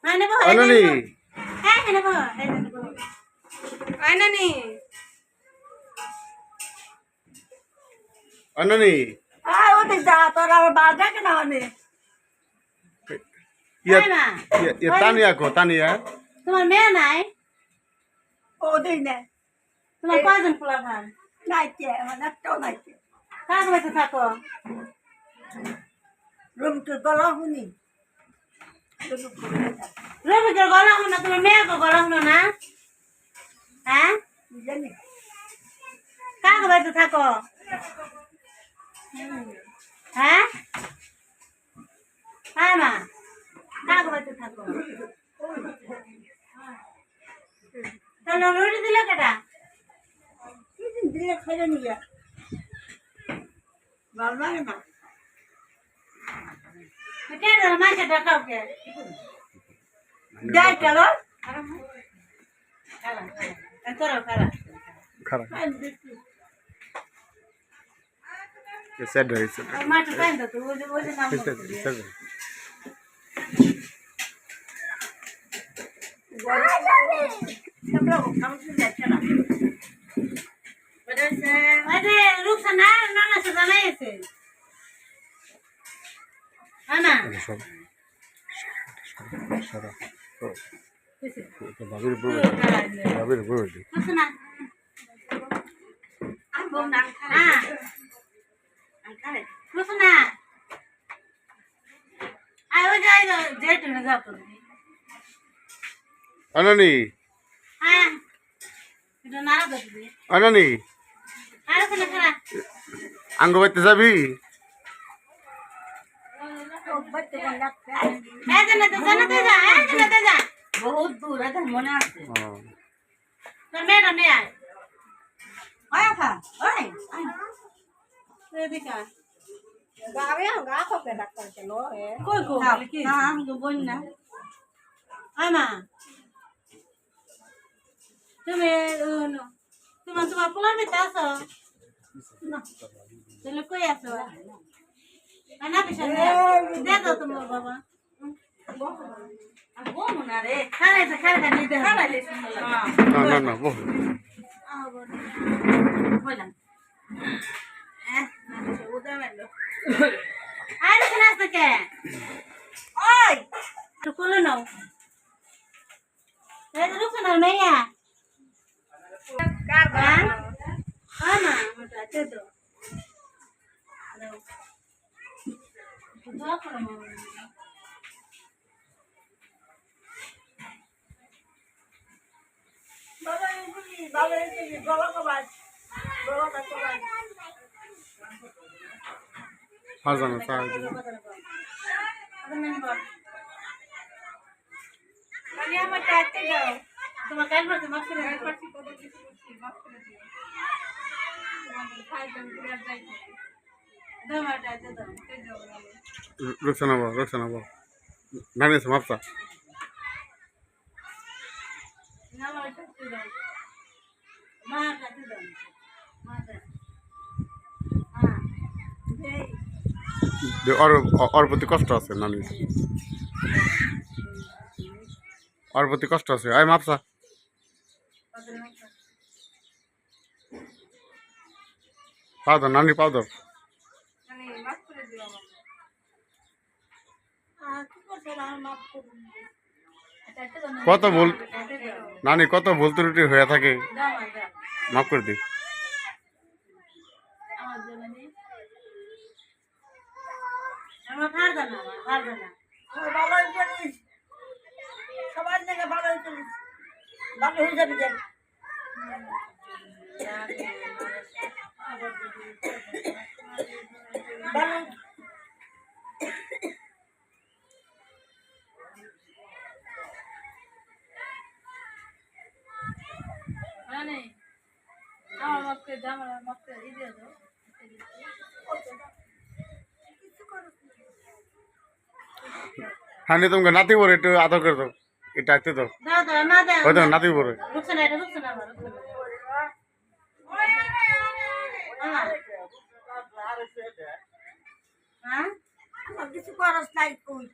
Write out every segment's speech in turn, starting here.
আনানি আনানি তানিয়া কো তানিয়া তোমার মেয়ে নাই ওদের নেই তোমার কয়জন পোলাপান নাইকে আমার একটাও নাইকে কার বাড়িতে থাকো রুমকে গলা শুনি রবিকে গলা হলো না তোমার মেয়েকে গলা হলো না হ্যাঁ জানি কার বাড়িতে থাকো হ্যাঁ হ্যাঁ মা কার বাড়িতে থাকো তাহলে রুটি দিল কেটা দিলে খেলে নিয়ে ভালো লাগে না কে দিল মাকে ডাকাও কে যাই চলো খালা তোর খালা খারাপ সেট হয়েছে মাঠে পাইন তো ওই যে নাম আরে রুকসানা নানা সে জানাইছে আনা ভাবির বই রুকসানা আম বম না খা রুকসানা আয় ওই যাই যেতে না যাও তো আনানি হ্যাঁ এটা নারা দিবি আনানি আরে কোন খারা আঙ্গ বাইতে যাবি জানাতে যা জানাতে যা বহুত দূর এটা মনে আছে তোর মেয়েটা নিয়ে আয় ওই খা ওই এদিকে গাবে গা খোকে ডাক্তার চলো কই কো কি না আমি তো বল না আমা তুমি তোমার তোমার পোলার ভিতরে আছো না তাহলে কই আছো না পিছন দে দাও তোমার বাবা বল না রে খারাই তো খারাই নিয়ে দে খাইলে সুন্দর লাগে না না বহু বললাম ওটা মেলো আরে কোন আসতে কে ওই তো কোলো নাও এই তো রুকসানা মেয়া কার গা হ্যাঁ না মোটা আছে তো দোয়া করো বাবা এই গলা কবাস গলা কবাস হাজানো সাহায্য আমি আমার টাইতে যাও তোমার কাল পড়তে মাফ করে রুকসানা বল নানি সমাপ্তা ওর প্রতি কষ্ট আছে নানি ওর প্রতি কষ্ট আছে আয় মাপসা পাউডার নানি পাউডার কত ভুল নানি কত ভুল ত্রুটি হয়ে থাকে মাফ করে দিই আমার ভার দানা ভালোই করিস সবার জায়গায় ভালোই করিস ভালো হয়ে যাবে যান ভালো আমার মাপকে দাম আমার মাপকে দিয়ে দাও হ্যাঁ তোমাকে নাতি বলে একটু আদর করে দাও এটা একটু দাও দাও দাও মা দাও হয়তো নাতি বলে রুকসানা এটা রুকসানা আমার হ্যাঁ কিছু খরচ নাই কই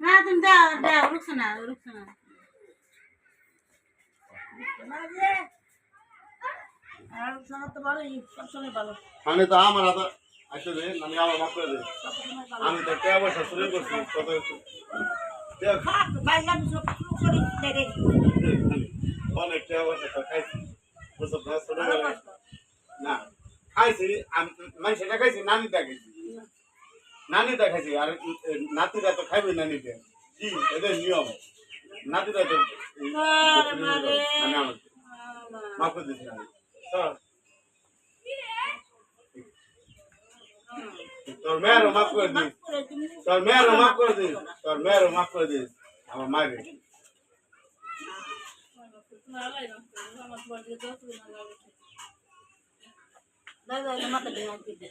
হ্যাঁ তুমি দাও দাও রুকসানা আর শোনা তো ভালোই সবসময় ভালো আমি তো আমার হাতে আসলে আমি আমার মাফ করে দিই আমি তো কে বসে শুরু করছি কত দেখ খাক বাইরে আমি সব শুরু করি দেরে অনেক কে বসে তো খাইছি বুঝছো না শুরু করে না খাইছি আমি মানে সেটা খাইছি নানি দেখাইছি নানিটা খাইছি আর নাতিরা তো খাইবে নানিতে কি এদের নিয়ম নাতিরা তো আমি মাফ করে দিচ্ছি আমি তোর মেয়েরও মাফ করে দিস তোর মেয়েরও মাফ করে দিস তোর মেয়েরও মাফ করে দিস আমার মায়ের দাদা মাথা দিয়ে হাত দিতে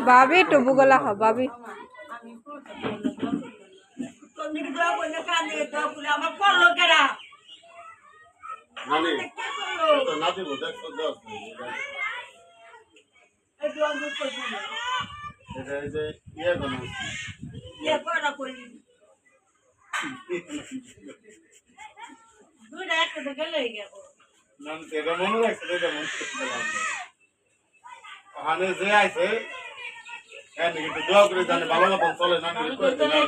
भाभी टुबू गला हो भाभी কোন দিকে দোয়া করলে কান দিকে দোয়া করলে আমার করলো কেরা নানি কে করলো তো নাতি দেখ তো দশ এই দোয়া করবো এটা এই যে ইয়ে কোনো ইয়ে করা করি দুইটা একসাথে গেলে গেল নানি এটা মনে রাখছে এটা মনে করতে লাগবে ওখানে যে আছে হ্যাঁ কিন্তু দোয়া করে জানে ভালো মতন চলে নানি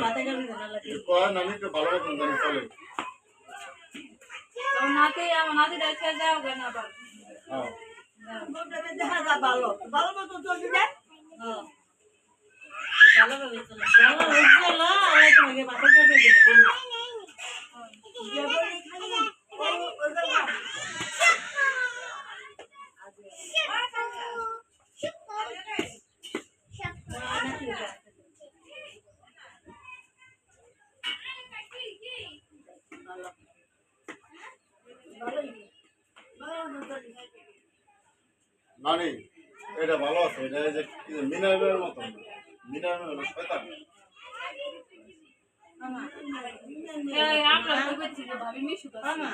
মাথা গেলে নানি তো ভালো মতন জানে চলে तो नाते या नाते देखा जाओगे ना बात হ্যাঁ মোটামুটি দেখা যা ভালো ভালো মতো চলছে না ভালো ভাবে চলো ভালো হচ্ছে তোমাকে মাথা গেলে নানি এটা ভালো আছে এটা এই যে মিনারের মতন মিনারের হলো শয়তান ये आप लोग को चीज़ भाभी में शुक्र মামা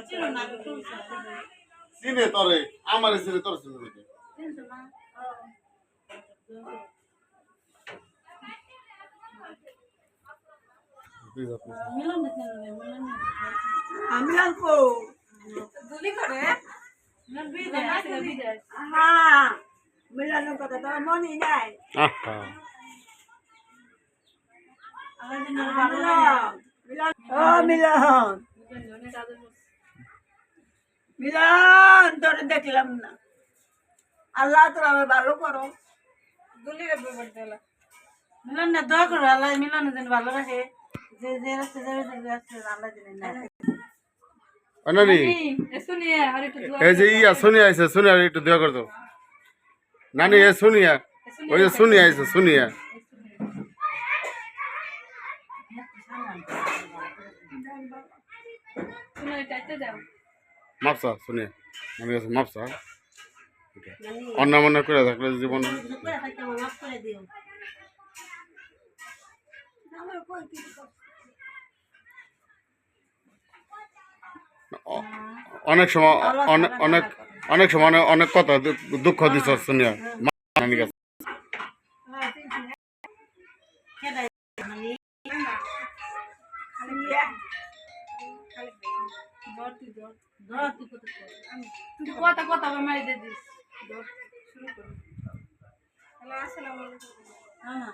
চিনো না তো চিনে তরে আমার চিনে তোর চিনে দেখে চিনছো না মিলন দেখে মিলন আমি আনবো दूली करे মিলন বিদে হ্যাঁ মিলানোর কথা তো মনে নাই আহা আমার দিন ভালো লাগে মিলন ও মিলন মিলন তোরে দেখলাম না আল্লাহ তোরা আমার ভালো করো दूली रे बोल देला মিলন না দোয়া করো আল্লাহ মিলন দিন ভালো রাখে যে যে রাস্তা যাবে যে রাস্তা আল্লাহ দিন না নানি सुनिए हरे तो दुआ এই যে ইয়া সোনিয়া আইছে সোনিয়া একটু দয়া কর দাও নানি এ সোনিয়া ওই যে সোনিয়া আইছে সোনিয়া सुनो चाहते जाओ মাপসা সোনিয়া আমি কাছে মাপসা অন্য মনে করে থাকলে জীবন করে থাকতে মাফ করে দিও অনেক সময় অনেক অনেক অনেক সময় অনেক কথা দুঃখ দিছ সোনিয়া নানি কাছে কেডাই ধর তুই কত तू कोता कोता में मार दे दिस दो शुरू करो हेलो अस्सलाम वालेकुम হ্যাঁ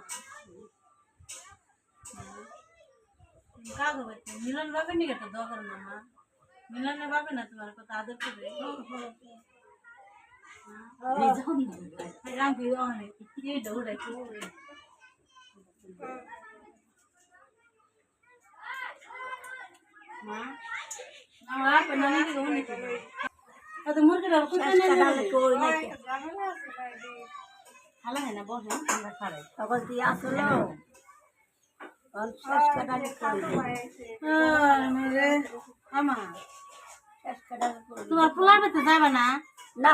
কাগো বাচ্চা মিলন বাবা নিকে তো দোয়া করো মামা মিলন না বাবা না তোমার কথা আদর করবে রাম কি অনেক এই দৌড়াই মা না আপনি না নিতে গো নিতে তো মুরগিটা কোথায় নিয়ে যাবে ভালো হয় না বল হ্যাঁ আমরা খাই তখন দিয়ে আসলো শেষ কাটালি মেরে আমা তোমার পোলার বেতে যাবে না না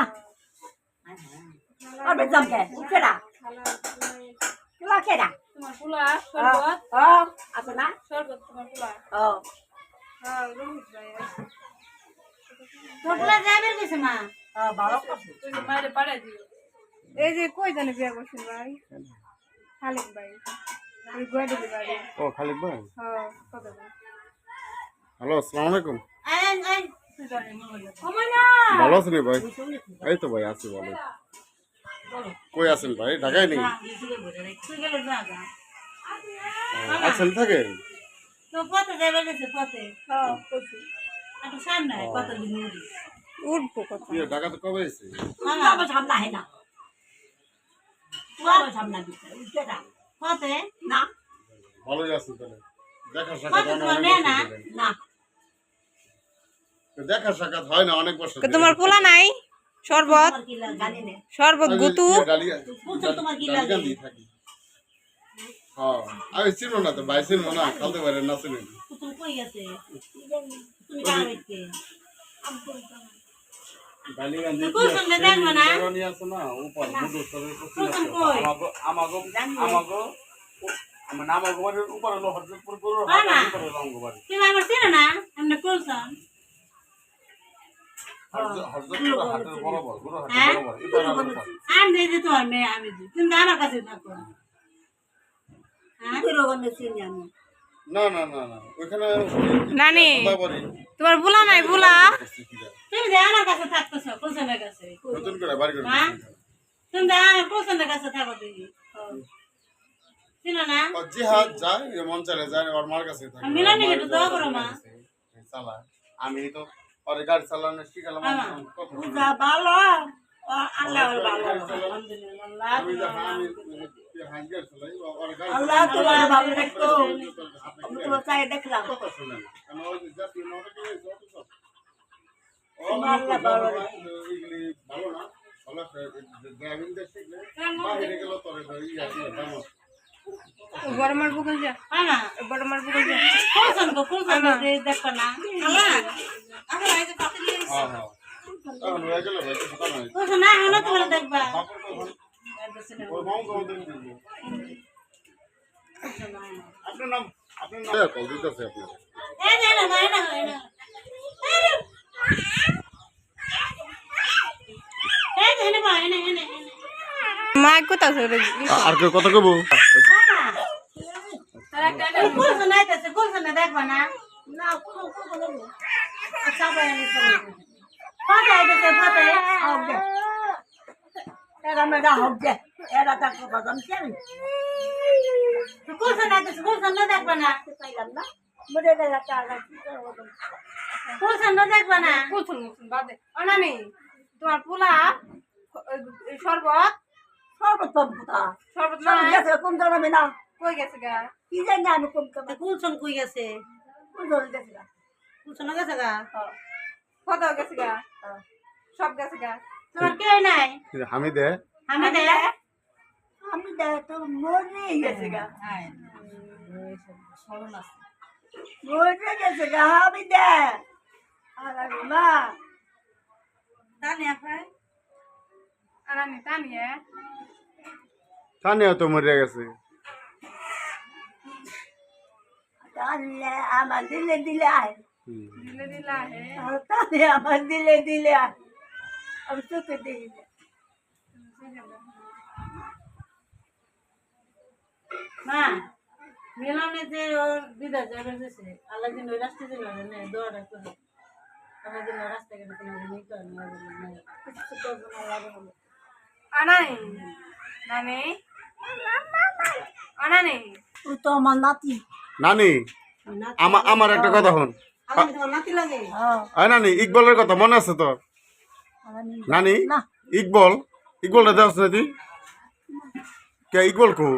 আর বেজাম কে উঠেরা পোলা কেডা তোমার পোলা শরবত আছে না শরবত তোমার পোলা হ্যাঁ রোহিত ভাই আছে। তোর পোলা যাবে গেছে মা ভালো করছে তুমি মায়ের পাড়ায় দিও এই যে কই জানে বিয়া করছেন ভাই খালিক ভাই ওই গোয়াডিলি বাড়ি ও খালিদ ভাই হ্যাঁ কত ভাই হ্যালো আসসালামু আলাইকুম আইন আইন ভালো আছেন ভাই এই তো ভাই আছি ভালো কই আছেন ভাই ঢাকায় নেই তুই গেলে যা যা আছেন থাকে তো পথে যাবে গেছে পথে হ্যাঁ কইছি একটু সামনে কত দিন উড়ি উঠবো কত কি ঢাকাতে কবে এসে বাবা সামনা হে না বাবা সামনা দিতে কেডা পথে না ভালোই আছেন তাহলে দেখা কত সাক্ষাৎ তোমার অনেক মেয়ে না বছর ধরে। না তো দেখা সাক্ষাৎ হয় না অনেক বছর ধরে। তোমার পোলা নাই শরবত তোমার কি জানি না শরবত আমি গুতু যে ডালিয়া- তোমার কি ডালিয়া লাগে? দিয়ে থাকি। হ্যাঁ, আমি চিনবো না তো ভাই চিনবো না খালতে পারে না চিনি পুতুল কই গেছে তুমি যাও দেখতে তুই কোন সঙ্গে দেখবো না কোন কই তুমি আমার চিনো না এমনি কোলসন আমি দিই যে তোমার মেয়ে আমি দিই তুমি আমার কাছে থাকো হ্যাঁ পুরোগনে চিনি আমি না না না না ওইখানে নানি কোথাবাড়ি তোমার পোলা নাই পোলা তুমি যে আমার কাছে থাকতেছো কোলসনের কাছে নতুন করে বাড়ি করে হ্যাঁ? তুমি যে আমার কোলসনের কাছে থাকো তুমি চিনো না জিহাদ যায় মন চালে যায় ওর মার কাছে থাকে আমি মিলানি একটু দোয়া করো মা চালায় আমি তো পরে গাড়ি চালানো শিখালাম হ্যাঁ। কত যা ভালো আল্লাহ ভালো আলহামদুলিল্লাহ আমি যে আমি হাঙ্গের চালাই ওর গাড়ি আল্লাহ তোমার ভালো রাখো আমি তোমার চাই দেখলাম কথা শুনে না কারণ ওই যে জাতীয় নটা কি হয়েছে অত সব আল্লাহ ভালো এগুলি ভালো না ভালো ড্রাইভিং দিয়ে শিখলে বাইরে গেল তোরে ইয়া দাম বড় মার বুকুল যা হ্যাঁ বড় মার বুকুল যা কোলসন দেখো না আমার এই যে পাতে দিয়ে হ্যাঁ হ্যাঁ এখন হয়ে গেল ভাই কিছু কথা নাই কোলসন না হলো তোমার দেখবা বাপের কথা ওর মাও তো দেন দিব আপনার নাম কল দিতেছে আপনার এই না না না না এই না না না না মা কোথা করে আর কেউ কথা কব কোলসন আইতাছে কোলসন দেখবা না না কোনো কোনো আচ্ছা ভাই আমি পাতে আইতাছে পাতে হবে এরা মেরা হবে এরা তা কথা জানি কোলসন আইতাছে কোলসন দেখবা না পাইলাম না মরে গেল টাকা কি করব কোলসন দেখবা না কুথুন মুথুন বাদে ও নানি তোমার পোলা শরবত সর্বপ্রথম কথা শরবত সব নাই গেছে কোন জানাবে না কই গেছে গা কি জানি আমি কোন কথা কোলসন কই গেছে কোন ধরে গেছে কোলসন গেছে গা কত গেছে গা সব গেছে গা তোমার কেউ নাই হামিদে আমি দে আমি দেখ তো মরে গেছে গা মরে গেছে গা আমি দে আর মা জানি আপনি আনানি টানিয়ে তানিয়া তো মরে গেছে তাহলে আমার দিলে দিলে আয় দিলে দিলা হে তাহলে আমার দিলে দিলে আয় আমি চোখে দেখি না। মা মিলনে যে ওর বিদায় যাবে দিছে আল্লাহ দিন ওই রাস্তা দিল না দৌড়া করে আল্লাহ দিন রাস্তা কেন কোনো নি করে না কিছু করবো না লাগে বলে। আনানি নানি আনানি ও তো আমার নাতি নানি আমার একটা কথা হন আল্লাহ তোমার নাতি লাগে আয় নানি ইকবলের কথা মনে আছে তোর নানি না ইকবলটা দেওয়াস না তুই কে ইকবল কো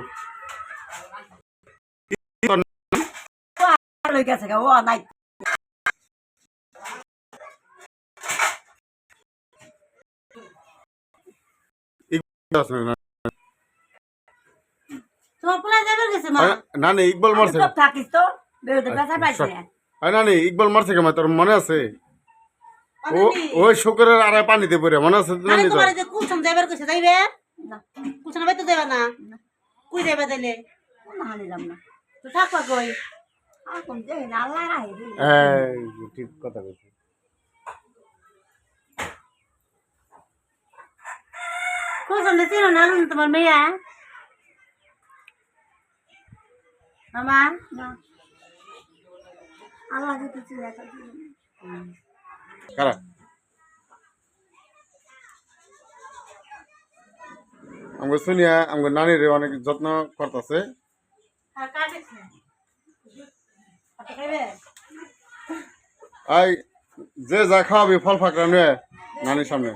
লই গেছে গা ও নাই দেওয়াস না? তোমার পোলা যাবে গেছে মা নানি ইকবল মারছে সব থাকিস তো বেরোতে ব্যথা পাইছে আয় নানি ইকবল মারছে কেমন তোর মনে আছে ও আমি ওই শুকরের আড়াই পানিতে পড়ে মনে আছে নানি তোর তোমার যে কুলসন যাবে গেছে যাইবে না কুলসন বাইতে যাবে না কই যাবে তাইলে না নিলাম না তো থাকবা কই এখন দেখি না আল্লাহ রাহে দিই এই ঠিক কথা বলছি কোজন চিনো না তোমার মেয়া আমার না আল্লাহ যদি চিনে কারা আমাকে শুনিয়া আমাকে নানির অনেক যত্ন করতেছে আর কাটিস না কত খাইবে এই যে যা খাওয়াবি ফল ফাঁকড়া নিয়ে নানির সামনে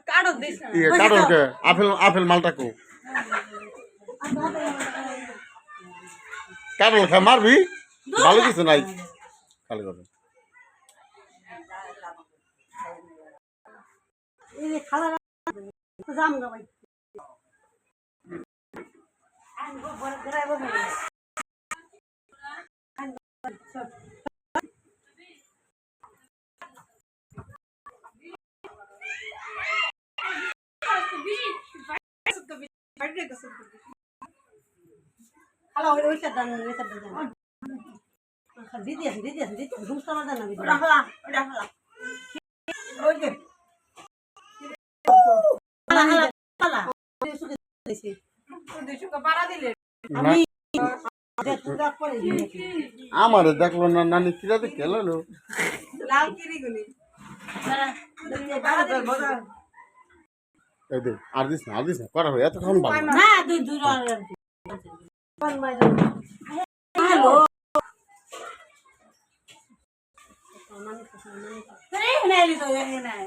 কারো দিস না ইয়ে কাটলকে আপেল মালটাকু কাটল খা মারবি ভালো কিছু নাই খালি কথা এই খালা জাম গা ভাই খালা ওই ওইটা দান দিদি আছে ঘুম সামা দান না রাখলা রাখলা ওই যে খালা খালা দুইশো পাড়া দিলে আমি পুরা করে দিয়েছি আমার দেখলো না নানি কিরা দেখে এলো লাল কিরি গুলি এই দে আর দিস না করা হয় এতক্ষণ ভালো না দুই দুই হ্যালো রে নাই তো নাই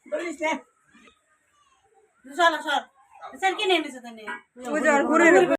বলিস না চলো সর স্যার কি নেমেছে তাই ওই যে ঘুরে